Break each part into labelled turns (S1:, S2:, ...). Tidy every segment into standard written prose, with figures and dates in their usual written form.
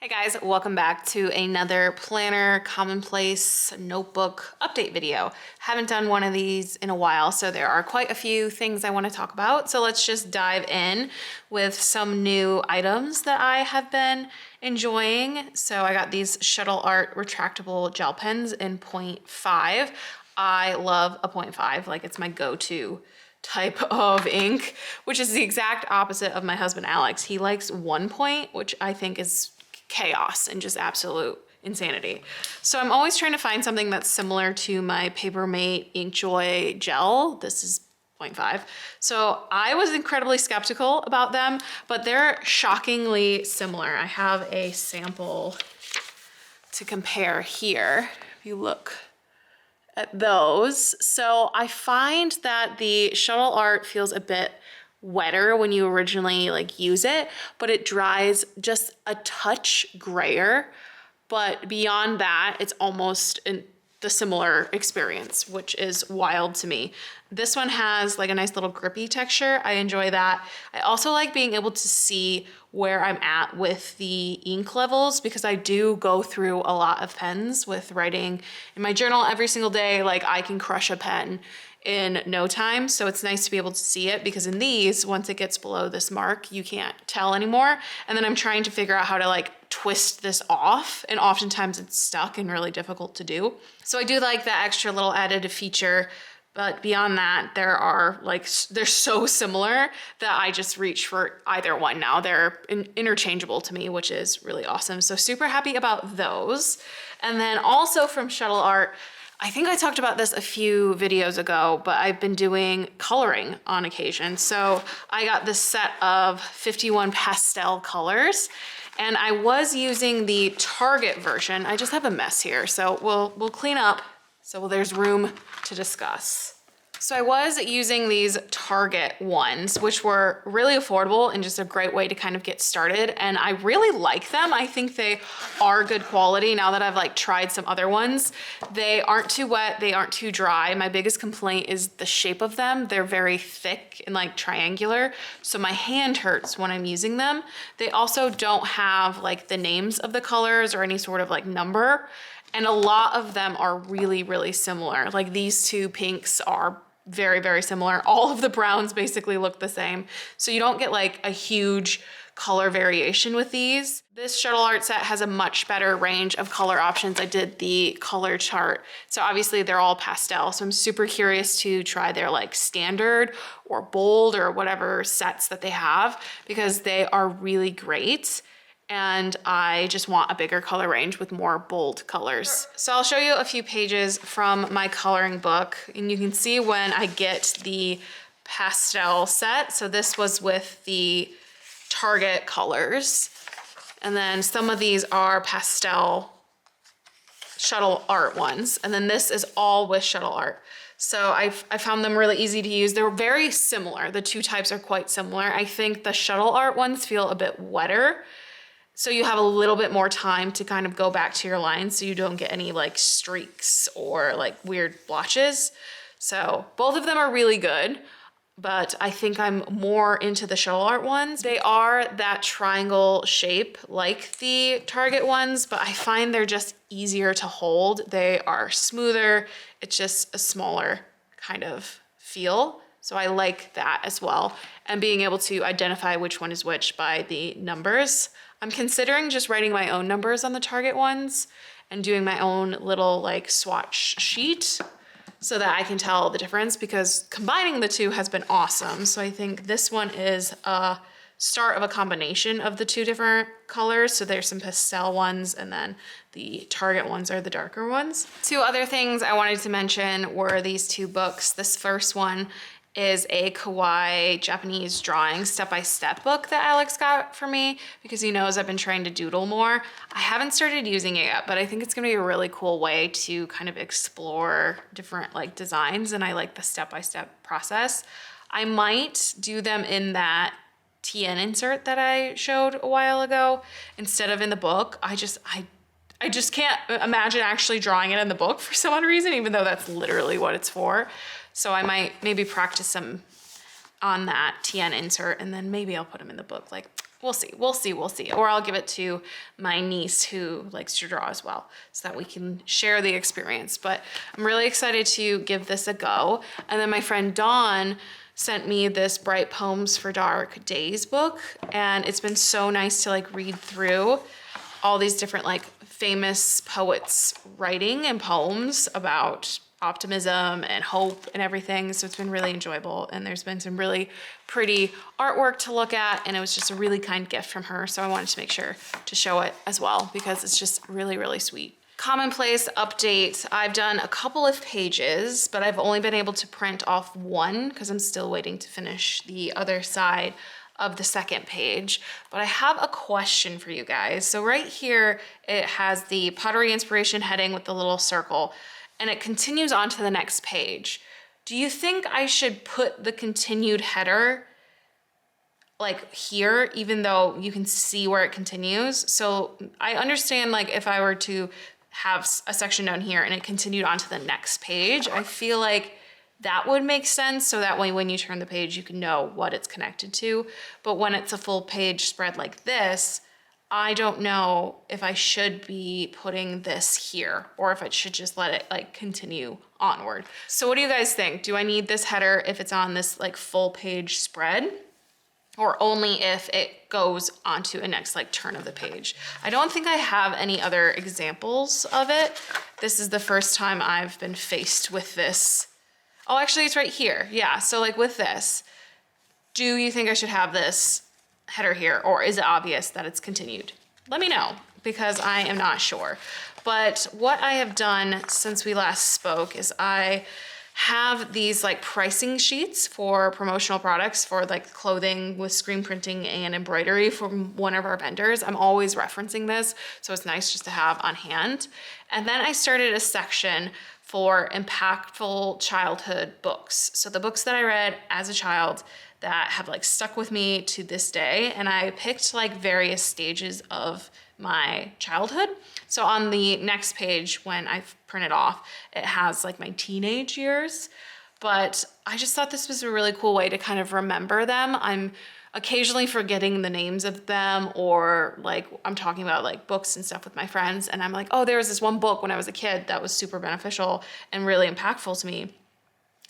S1: Hey guys, welcome back to another planner Commonplace notebook update video. Haven't done one of these in a while, so there are quite a few things I want to talk about. So let's just dive in with some new items that I have been enjoying. So I got these Shuttle Art retractable gel pens in 0.5. I love a 0.5, like it's my go-to type of ink, which is the exact opposite of my husband Alex. He likes 1 point, which I think is chaos and just absolute insanity. So I'm always trying to find something that's similar to my Papermate Inkjoy gel. This is 0.5. So I was incredibly skeptical about them, but they're shockingly similar. I have a sample to compare here. If you look at those. So I find that the Shuttle Art feels a bit wetter when you originally use it, but it dries just a touch grayer. But beyond that, it's almost the similar experience, which is wild to me. This one has like a nice little grippy texture. I enjoy that. I also like being able to see where I'm at with the ink levels, because I do go through a lot of pens with writing in my journal every single day. Like I can crush a pen in no time. So it's nice to be able to see it, because in these, once it gets below this mark, you can't tell anymore. And then I'm trying to figure out how to twist this off, and oftentimes it's stuck and really difficult to do. So I do like that extra little added feature, but beyond that, they're so similar that I just reach for either one now. They're interchangeable to me, which is really awesome. So super happy about those. And then also from Shuttle Art, I think I talked about this a few videos ago, but I've been doing coloring on occasion. So I got this set of 51 pastel colors, and I was using the Target version. I just have a mess here, so we'll clean up so there's room to discuss. So I was using these Target ones, which were really affordable and just a great way to kind of get started. And I really like them. I think they are good quality now that I've tried some other ones. They aren't too wet, they aren't too dry. My biggest complaint is the shape of them. They're very thick and triangular, so my hand hurts when I'm using them. They also don't have the names of the colors or any sort of number. And a lot of them are really, really similar. Like these two pinks are very, very similar. All of the browns basically look the same. So you don't get a huge color variation with these. This Shuttle Art set has a much better range of color options. I did the color chart. So obviously they're all pastel. So I'm super curious to try their standard or bold or whatever sets that they have, because they are really great. And I just want a bigger color range with more bold colors. So I'll show you a few pages from my coloring book, and you can see when I get the pastel set. So this was with the Target colors. And then some of these are pastel Shuttle Art ones. And then this is all with Shuttle Art. So I found them really easy to use. They're very similar. The two types are quite similar. I think the Shuttle Art ones feel a bit wetter, so you have a little bit more time to kind of go back to your lines, so you don't get any streaks or weird blotches. So both of them are really good, but I think I'm more into the Shuttle Art ones. They are that triangle shape like the Target ones, but I find they're just easier to hold. They are smoother. It's just a smaller kind of feel. So I like that as well. And being able to identify which one is which by the numbers. I'm considering just writing my own numbers on the Target ones and doing my own little swatch sheet so that I can tell the difference, because combining the two has been awesome. So I think this one is a start of a combination of the two different colors. So there's some pastel ones, and then the Target ones are the darker ones. Two other things I wanted to mention were these two books. This first one is a kawaii Japanese drawing step-by-step book that Alex got for me, because he knows I've been trying to doodle more. I haven't started using it yet, but I think it's gonna be a really cool way to kind of explore different designs, and I like the step-by-step process. I might do them in that TN insert that I showed a while ago instead of in the book. I just can't imagine actually drawing it in the book for some odd reason, even though that's literally what it's for. So I might maybe practice some on that TN insert, and then maybe I'll put them in the book. Like, we'll see, we'll see, we'll see. Or I'll give it to my niece who likes to draw as well, so that we can share the experience. But I'm really excited to give this a go. And then my friend Dawn sent me this Bright Poems for Dark Days book, and it's been so nice to like read through all these different like famous poets writing and poems about optimism and hope and everything. So it's been really enjoyable, and there's been some really pretty artwork to look at, and it was just a really kind gift from her. So I wanted to make sure to show it as well because it's just really, really sweet. Commonplace update. I've done a couple of pages, but I've only been able to print off one because I'm still waiting to finish the other side of the second page. But I have a question for you guys. So right here, it has the pottery inspiration heading with the little circle, and it continues on to the next page. Do you think I should put the continued header like here, even though you can see where it continues? So I understand like if I were to have a section down here and it continued on to the next page, I feel like that would make sense. So that way, when you turn the page, you can know what it's connected to. But when it's a full page spread like this, I don't know if I should be putting this here or if I should just let it like continue onward. So what do you guys think? Do I need this header if it's on this like full page spread, or only if it goes onto a next like turn of the page? I don't think I have any other examples of it. This is the first time I've been faced with this. Oh, actually it's right here. Yeah, so like with this, do you think I should have this header here, or is it obvious that it's continued? Let me know, because I am not sure. But what I have done since we last spoke is I have these like pricing sheets for promotional products for like clothing with screen printing and embroidery from one of our vendors. I'm always referencing this, so it's nice just to have on hand. And then I started a section for impactful childhood books. So the books that I read as a child that have like stuck with me to this day, and I picked like various stages of my childhood. So on the next page, when I've printed off, it has like my teenage years, but I just thought this was a really cool way to kind of remember them. I'm occasionally forgetting the names of them, or like I'm talking about like books and stuff with my friends, and I'm like, oh, there was this one book when I was a kid that was super beneficial and really impactful to me,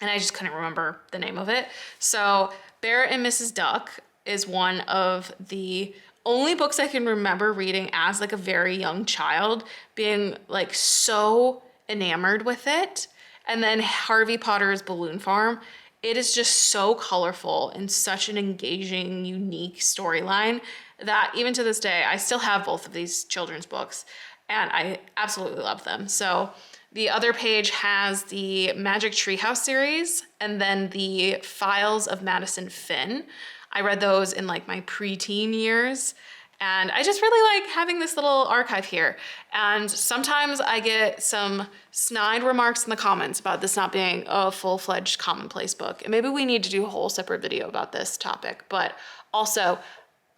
S1: and I just couldn't remember the name of it. So Barrett and Mrs. Duck is one of the only books I can remember reading as like a very young child, being like so enamored with it. And then Harvey Potter's Balloon Farm. It is just so colorful and such an engaging, unique storyline that even to this day, I still have both of these children's books and I absolutely love them. So the other page has the Magic Treehouse series and then the Files of Madison Finn. I read those in like my preteen years, and I just really like having this little archive here. And sometimes I get some snide remarks in the comments about this not being a full-fledged Commonplace book. And maybe we need to do a whole separate video about this topic, but also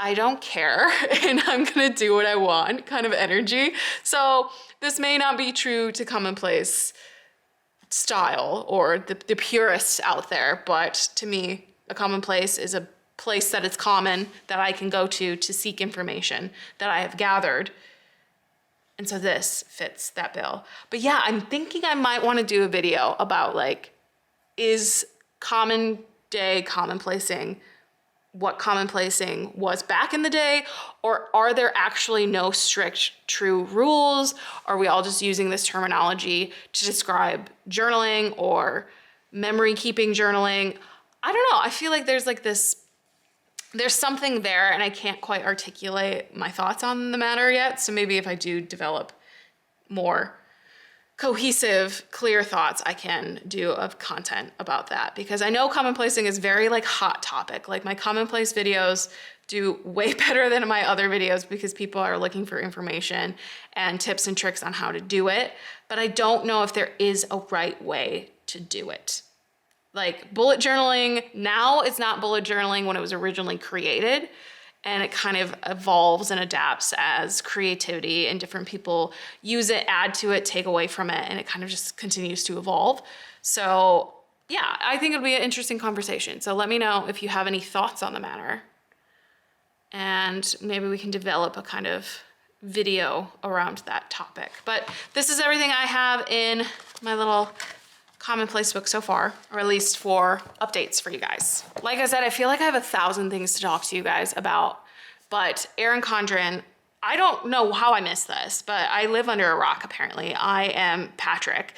S1: I don't care and I'm gonna do what I want kind of energy. So this may not be true to Commonplace style or the purists out there, but to me, a Commonplace is a place that it's common that I can go to seek information that I have gathered. And so this fits that bill. But yeah, I'm thinking I might want to do a video about like, is common day commonplacing what commonplacing was back in the day, or are there actually no strict true rules? Are we all just using this terminology to describe journaling or memory keeping journaling? I don't know. I feel like there's like this, there's something there and I can't quite articulate my thoughts on the matter yet. So maybe if I do develop more cohesive, clear thoughts, I can do of content about that, because I know commonplacing is very like hot topic. Like my Commonplace videos do way better than my other videos because people are looking for information and tips and tricks on how to do it. But I don't know if there is a right way to do it. Like bullet journaling, now it's not bullet journaling when it was originally created, and it kind of evolves and adapts as creativity and different people use it, add to it, take away from it, and it kind of just continues to evolve. So yeah, I think it'll be an interesting conversation. So let me know if you have any thoughts on the matter. And maybe we can develop a kind of video around that topic. But this is everything I have in my little Commonplace book so far, or at least for updates for you guys. Like I said, I feel like I have 1,000 things to talk to you guys about, but Erin Condren, I don't know how I missed this, but I live under a rock apparently. I am Patrick,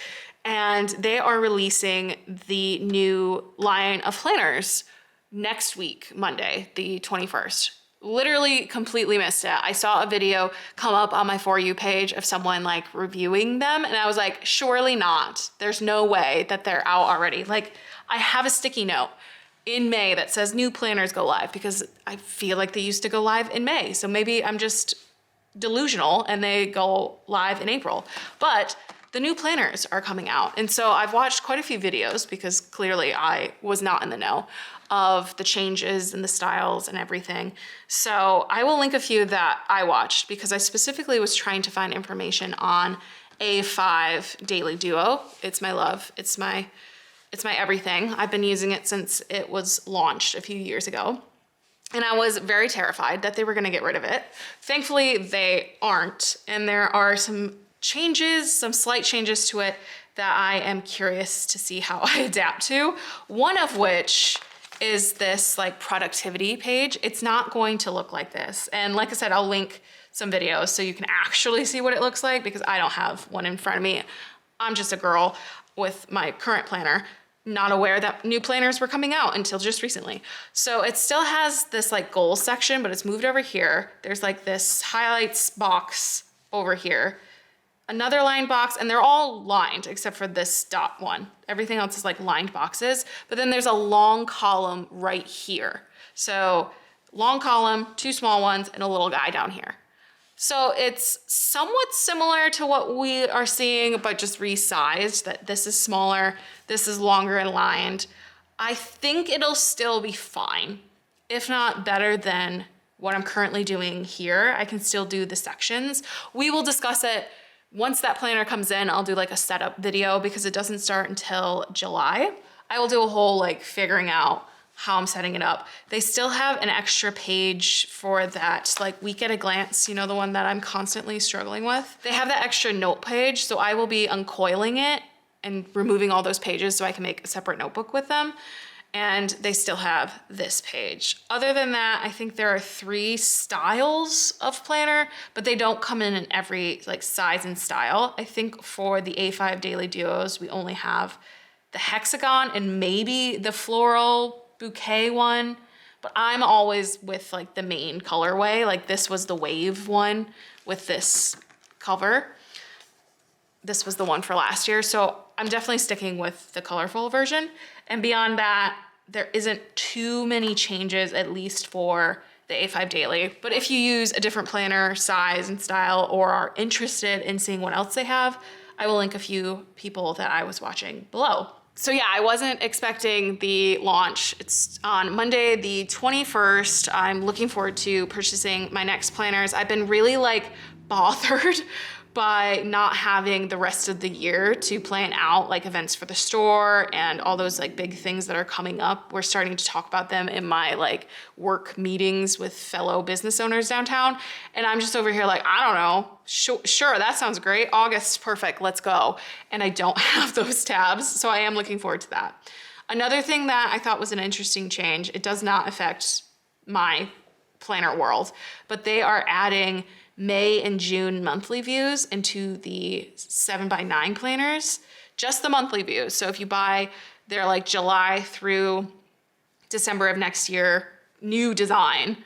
S1: and they are releasing the new line of planners next week, Monday, the 21st. Literally completely missed it. I saw a video come up on my For You page of someone like reviewing them, and I was like, surely not. There's no way that they're out already. Like, I have a sticky note in May that says new planners go live, because I feel like they used to go live in May. So maybe I'm just delusional and they go live in April. But the new planners are coming out. And so I've watched quite a few videos, because clearly I was not in the know of the changes and the styles and everything. So I will link a few that I watched, because I specifically was trying to find information on A5 Daily Duo. It's my love. It's my everything. I've been using it since it was launched a few years ago. And I was very terrified that they were gonna get rid of it. Thankfully, they aren't. And there are some changes, some slight changes to it that I am curious to see how I adapt to. One of which is this like productivity page. It's not going to look like this. And like I said, I'll link some videos so you can actually see what it looks like, because I don't have one in front of me. I'm just a girl with my current planner, not aware that new planners were coming out until just recently. So it still has this like goals section, but it's moved over here. There's like this highlights box over here, another lined box, and they're all lined except for this dot one. Everything else is like lined boxes, but then there's a long column right here. So long column, two small ones, and a little guy down here. So it's somewhat similar to what we are seeing, but just resized, that this is smaller, this is longer and lined. I think it'll still be fine, if not better than what I'm currently doing here. I can still do the sections. We will discuss it once that planner comes in. I'll do like a setup video, because it doesn't start until July. I will do a whole like figuring out how I'm setting it up. They still have an extra page for that like week at a glance, you know, the one that I'm constantly struggling with. They have that extra note page, so I will be uncoiling it and removing all those pages so I can make a separate notebook with them. And they still have this page. Other than that, I think there are 3 styles of planner, but they don't come in every like size and style. I think for the A5 Daily Duos, we only have the hexagon and maybe the floral bouquet one, but I'm always with like the main colorway. Like this was the wave one with this cover. This was the one for last year. So I'm definitely sticking with the colorful version. And beyond that, there isn't too many changes, at least for the A5 Daily. But if you use a different planner size and style, or are interested in seeing what else they have, I will link a few people that I was watching below. So yeah, I wasn't expecting the launch. It's on Monday, the 21st. I'm looking forward to purchasing my next planners. I've been really like bothered by not having the rest of the year to plan out like events for the store and all those like big things that are coming up. We're starting to talk about them in my like work meetings with fellow business owners downtown. And I'm just over here like, I don't know, sure, that sounds great. August, perfect, let's go. And I don't have those tabs, so I am looking forward to that. Another thing that I thought was an interesting change, it does not affect my planner world, but they are adding May and June monthly views into the 7x9 planners, just the monthly views. So if you buy their like July through December of next year new design,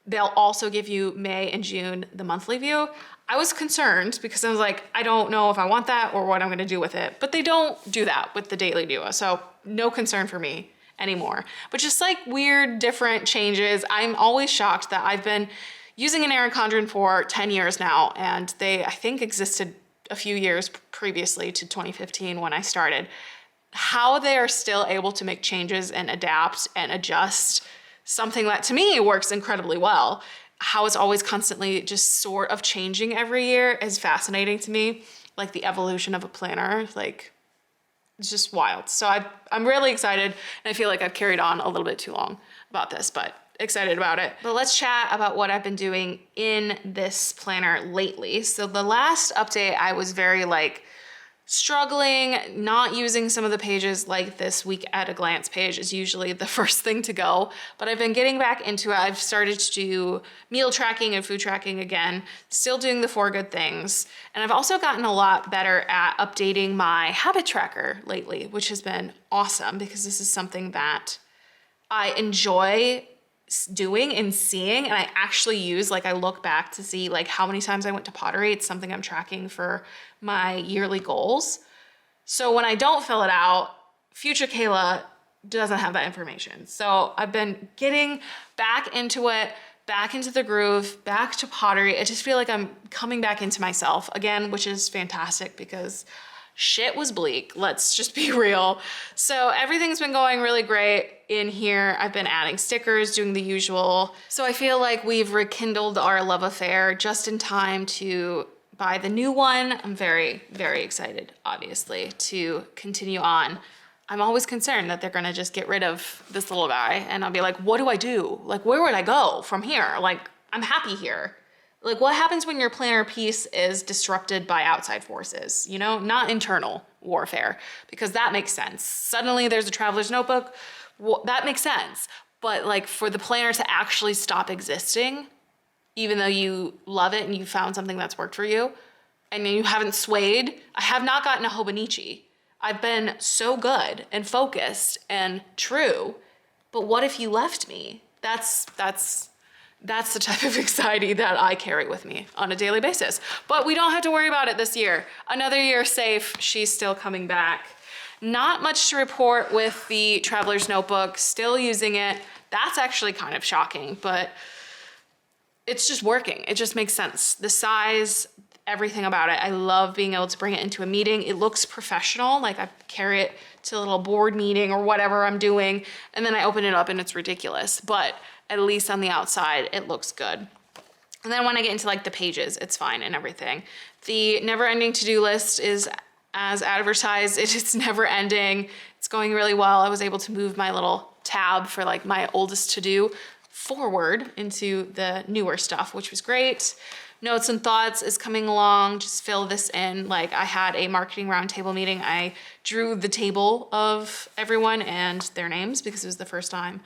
S1: they'll also give you May and June the monthly view. I was concerned because I was like, I don't know if I want that or what I'm gonna do with it, but they don't do that with the Daily Duo. So no concern for me anymore, but just like weird, different changes. I'm always shocked that I've been using an Erin Condren for 10 years now, and they, I think, existed a few years previously to 2015 when I started. How they are still able to make changes and adapt and adjust something that to me works incredibly well. How it's always constantly just sort of changing every year is fascinating to me. Like the evolution of a planner, like It's just wild. So I'm really excited, and I feel like I've carried on a little bit too long about this, but excited about it. But let's chat about what I've been doing in this planner lately. So the last update, I was very like struggling, not using some of the pages. Like this week at a glance page is usually the first thing to go, but I've been getting back into it. I've started to do meal tracking and food tracking again, still doing the 4 good things. And I've also gotten a lot better at updating my habit tracker lately, which has been awesome because this is something that I enjoy doing and seeing, and I actually use, like I look back to see like how many times I went to pottery. It's something I'm tracking for my yearly goals. So when I don't fill it out, future Kayla doesn't have that information. So I've been getting back into it, back into the groove, back to pottery. I just feel like I'm coming back into myself again, which is fantastic because shit was bleak. Let's just be real. So everything's been going really great in here. I've been adding stickers, doing the usual. So I feel like we've rekindled our love affair just in time to buy the new one. I'm very, very excited, obviously, to continue on. I'm always concerned that they're gonna just get rid of this little guy and I'll be like, what do I do? Like, where would I go from here? Like, I'm happy here. Like, what happens when your planner piece is disrupted by outside forces, you know, not internal warfare, because that makes sense. Suddenly there's a traveler's notebook, well, that makes sense. But like for the planner to actually stop existing, even though you love it and you found something that's worked for you and you haven't swayed, I have not gotten a Hobonichi. I've been so good and focused and true, but what if you left me? That's the type of anxiety that I carry with me on a daily basis. But we don't have to worry about it this year. Another year safe, she's still coming back. Not much to report with the Traveler's Notebook, still using it. That's actually kind of shocking, but it's just working. It just makes sense. The size, everything about it. I love being able to bring it into a meeting. It looks professional, like I carry it to a little board meeting or whatever I'm doing, and then I open it up and it's ridiculous. But at least on the outside, it looks good. And then when I get into like the pages, it's fine and everything. The never-ending to-do list is as advertised. It's never ending. It's going really well. I was able to move my little tab for like my oldest to-do forward into the newer stuff, which was great. Notes and thoughts is coming along. Just fill this in. Like I had a marketing roundtable meeting. I drew the table of everyone and their names because it was the first time.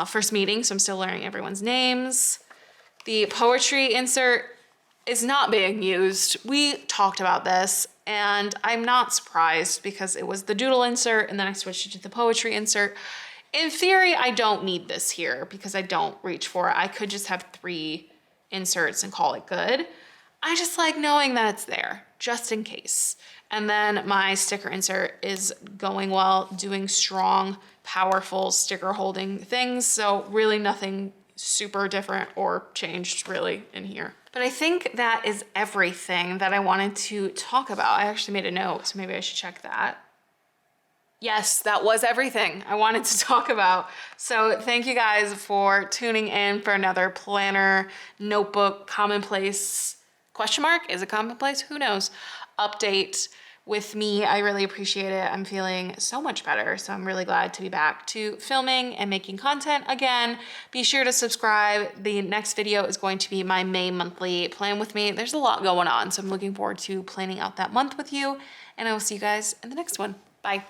S1: First meeting, so I'm still learning everyone's names. The poetry insert is not being used. We talked about this and I'm not surprised because it was the doodle insert and then I switched it to the poetry insert. In theory, I don't need this here because I don't reach for it. I could just have 3 inserts and call it good. I just like knowing that it's there just in case. And then my sticker insert is going well, doing strong, powerful sticker holding things. So really nothing super different or changed really in here. But I think that is everything that I wanted to talk about. I actually made a note, so maybe I should check that. Yes, that was everything I wanted to talk about. So thank you guys for tuning in for another planner, notebook, commonplace, question mark, is it commonplace? Who knows? Update with me. I really appreciate it. I'm feeling so much better. So I'm really glad to be back to filming and making content again. Be sure to subscribe. The next video is going to be my May monthly plan with me. There's a lot going on. So I'm looking forward to planning out that month with you. And I will see you guys in the next one. Bye.